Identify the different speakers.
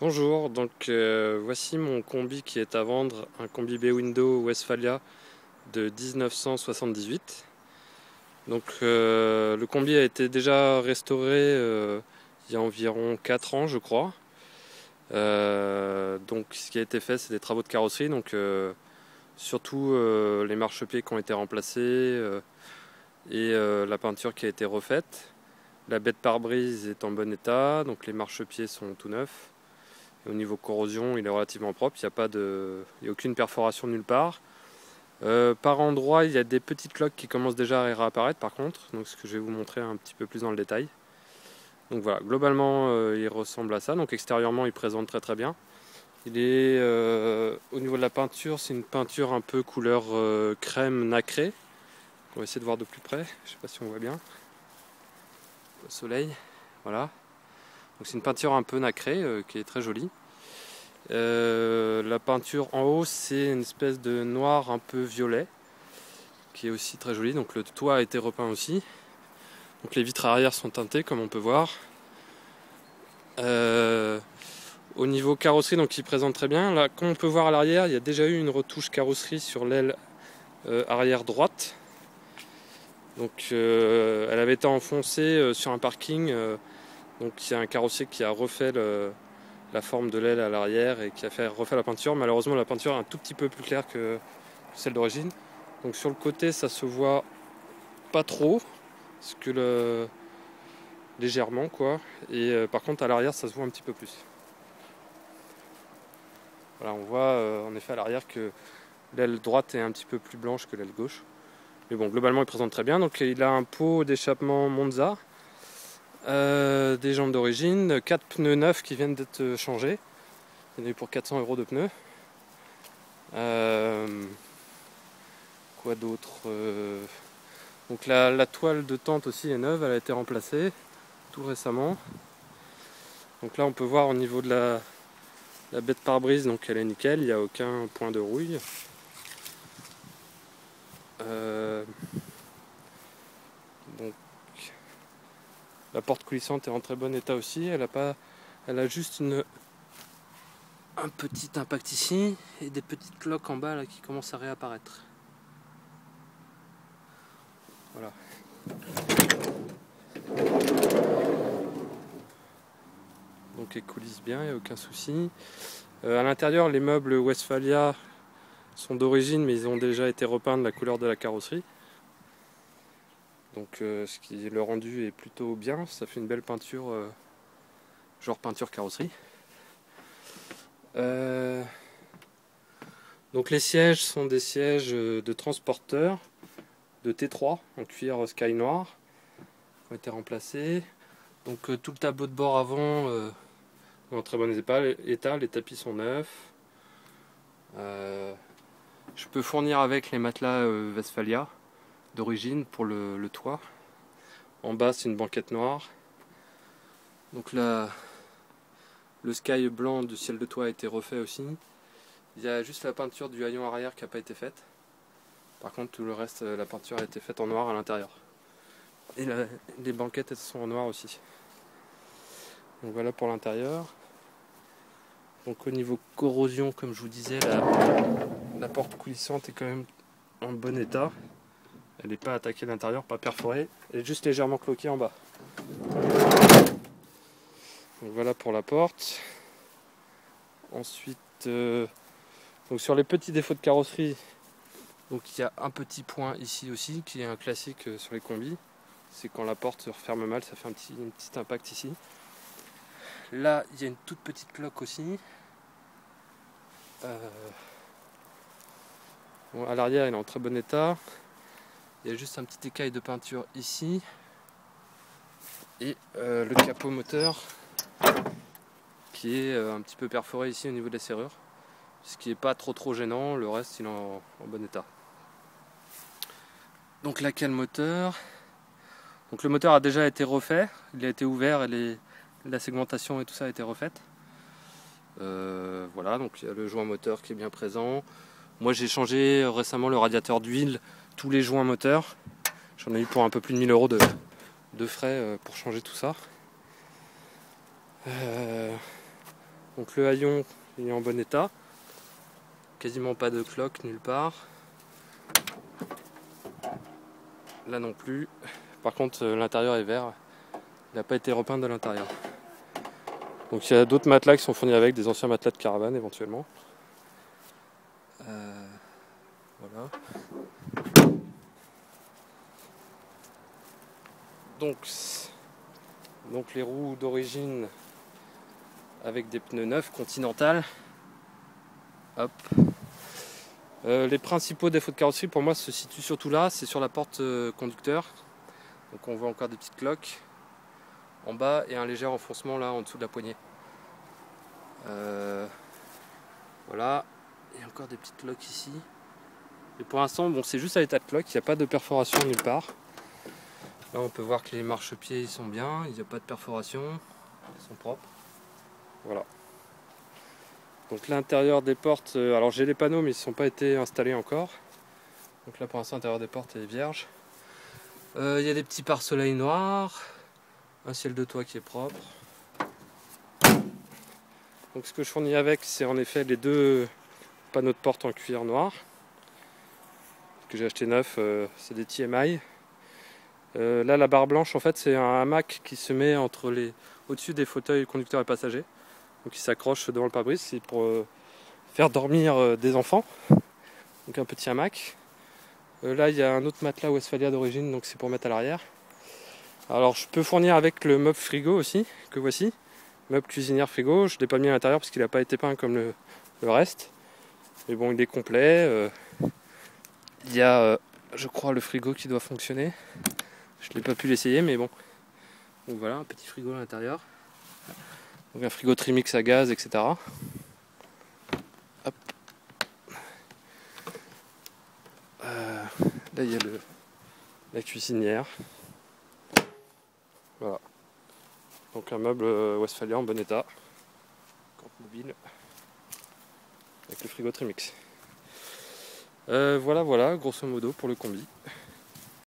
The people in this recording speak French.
Speaker 1: Bonjour, voici mon combi qui est à vendre, un combi B-Window Westphalia de 1978. Le combi a été déjà restauré il y a environ 4 ans je crois. Ce qui a été fait, c'est des travaux de carrosserie, surtout les marchepieds qui ont été remplacés la peinture qui a été refaite. La baie de pare-brise est en bon état, donc les marchepieds sont tout neufs. Et au niveau corrosion, il est relativement propre, il n'y a aucune perforation nulle part. Par endroit, il y a des petites cloques qui commencent déjà à réapparaître par contre, donc ce que je vais vous montrer un petit peu plus dans le détail. Donc voilà, globalement il ressemble à ça, donc extérieurement il présente très très bien. Au niveau de la peinture, c'est une peinture un peu couleur crème nacrée. On va essayer de voir de plus près, je sais pas si on voit bien. Au soleil, voilà. Donc c'est une peinture un peu nacrée qui est très jolie. La peinture en haut, c'est une espèce de noir un peu violet qui est aussi très jolie. Donc le toit a été repeint aussi. Donc les vitres arrière sont teintées comme on peut voir. Au niveau carrosserie, donc il présente très bien. Là, comme on peut voir à l'arrière, il y a déjà eu une retouche carrosserie sur l'aile arrière droite. Elle avait été enfoncée sur un parking. Donc il y a un carrossier qui a refait la forme de l'aile à l'arrière et qui a refait la peinture. Malheureusement, la peinture est un tout petit peu plus claire que celle d'origine. Donc sur le côté, ça se voit pas trop, légèrement quoi. Par contre, à l'arrière, ça se voit un petit peu plus. Voilà, on voit en effet à l'arrière que l'aile droite est un petit peu plus blanche que l'aile gauche. Mais bon, globalement, il présente très bien. Donc il a un pot d'échappement Monza, des jambes d'origine, 4 pneus neufs qui viennent d'être changés. Il y en a eu pour 400 € de pneus. Quoi d'autre Donc la toile de tente aussi est neuve, elle a été remplacée tout récemment. Donc là on peut voir au niveau de la baie de pare-brise, donc elle est nickel, il n'y a aucun point de rouille. Donc la porte coulissante est en très bon état aussi, elle a juste un petit impact ici et des petites cloques en bas là, qui commencent à réapparaître. Voilà. Donc elle coulisse bien, il n'y a aucun souci. À l'intérieur, les meubles Westphalia sont d'origine, mais ils ont déjà été repeints de la couleur de la carrosserie. Le rendu est plutôt bien, ça fait une belle peinture, genre peinture carrosserie. Donc les sièges sont des sièges de transporteur de T3 en cuir sky noir qui ont été remplacés. Donc tout le tableau de bord avant est en très bon état, les tapis sont neufs. Je peux fournir avec les matelas Westphalia d'origine pour le toit. En bas c'est une banquette noire. Donc là, le sky blanc du ciel de toit a été refait aussi. Il y a juste la peinture du haillon arrière qui n'a pas été faite. Par contre tout le reste, la peinture a été faite en noir à l'intérieur. Et les banquettes elles sont en noir aussi. Donc voilà pour l'intérieur. Donc au niveau corrosion, comme je vous disais, la porte coulissante est quand même en bon état. Elle n'est pas attaquée de l'intérieur, pas perforée. Elle est juste légèrement cloquée en bas. Donc voilà pour la porte. Ensuite, donc sur les petits défauts de carrosserie, donc il y a un petit point ici aussi qui est un classique sur les combis. C'est quand la porte se referme mal, ça fait un petit impact ici. Là, il y a une toute petite cloque aussi. Bon, à l'arrière, il est en très bon état. Il y a juste un petit écaille de peinture ici. Et le capot moteur qui est un petit peu perforé ici au niveau de la serrure. Ce qui n'est pas trop gênant, le reste il est en bon état. Donc là, quel moteur? Donc le moteur a déjà été refait, il a été ouvert et la segmentation et tout ça a été refaite. Voilà, donc il y a le joint moteur qui est bien présent. Moi j'ai changé récemment le radiateur d'huile, tous les joints moteurs. J'en ai eu pour un peu plus de 1000 € de frais pour changer tout ça. Donc le haillon il est en bon état. Quasiment pas de cloque nulle part. Là non plus. Par contre l'intérieur est vert. Il n'a pas été repeint de l'intérieur. Donc il y a d'autres matelas qui sont fournis avec, des anciens matelas de caravane éventuellement. Voilà. Donc les roues d'origine avec des pneus neufs Continental. Hop. Les principaux défauts de carrosserie pour moi se situent surtout là, c'est sur la porte conducteur. Donc on voit encore des petites cloques en bas et un léger enfoncement là en dessous de la poignée. Voilà, il y a encore des petites cloques ici. Et pour l'instant, bon, c'est juste à l'état de cloque, il n'y a pas de perforation nulle part. Là on peut voir que les marchepieds sont bien, il n'y a pas de perforation, ils sont propres. Voilà. Donc l'intérieur des portes, alors j'ai les panneaux mais ils ne sont pas été installés encore. Donc là pour l'instant l'intérieur des portes est vierge. Il y a des petits pare-soleil noirs, un ciel de toit qui est propre. Donc ce que je fournis avec c'est en effet les deux panneaux de porte en cuir noir que j'ai acheté neuf, c'est des TMI. Là la barre blanche en fait c'est un hamac qui se met au-dessus des fauteuils conducteurs et passagers. Donc il s'accroche devant le pare-brise, c'est pour faire dormir des enfants. Donc un petit hamac. Là il y a un autre matelas Westphalia d'origine, donc c'est pour mettre à l'arrière. Alors je peux fournir avec le meuble frigo aussi, que voici. Meuble cuisinière frigo, je ne l'ai pas mis à l'intérieur parce qu'il n'a pas été peint comme le reste. Mais bon, il est complet. Il y a, je crois, le frigo qui doit fonctionner. Je ne l'ai pas pu l'essayer, mais bon. Donc voilà, un petit frigo à l'intérieur. Donc un frigo Trimix à gaz, etc. Hop. Là, il y a la cuisinière. Voilà. Donc un meuble Westphalia en bon état. Camp mobile. Avec le frigo Trimix. Voilà, grosso modo pour le combi.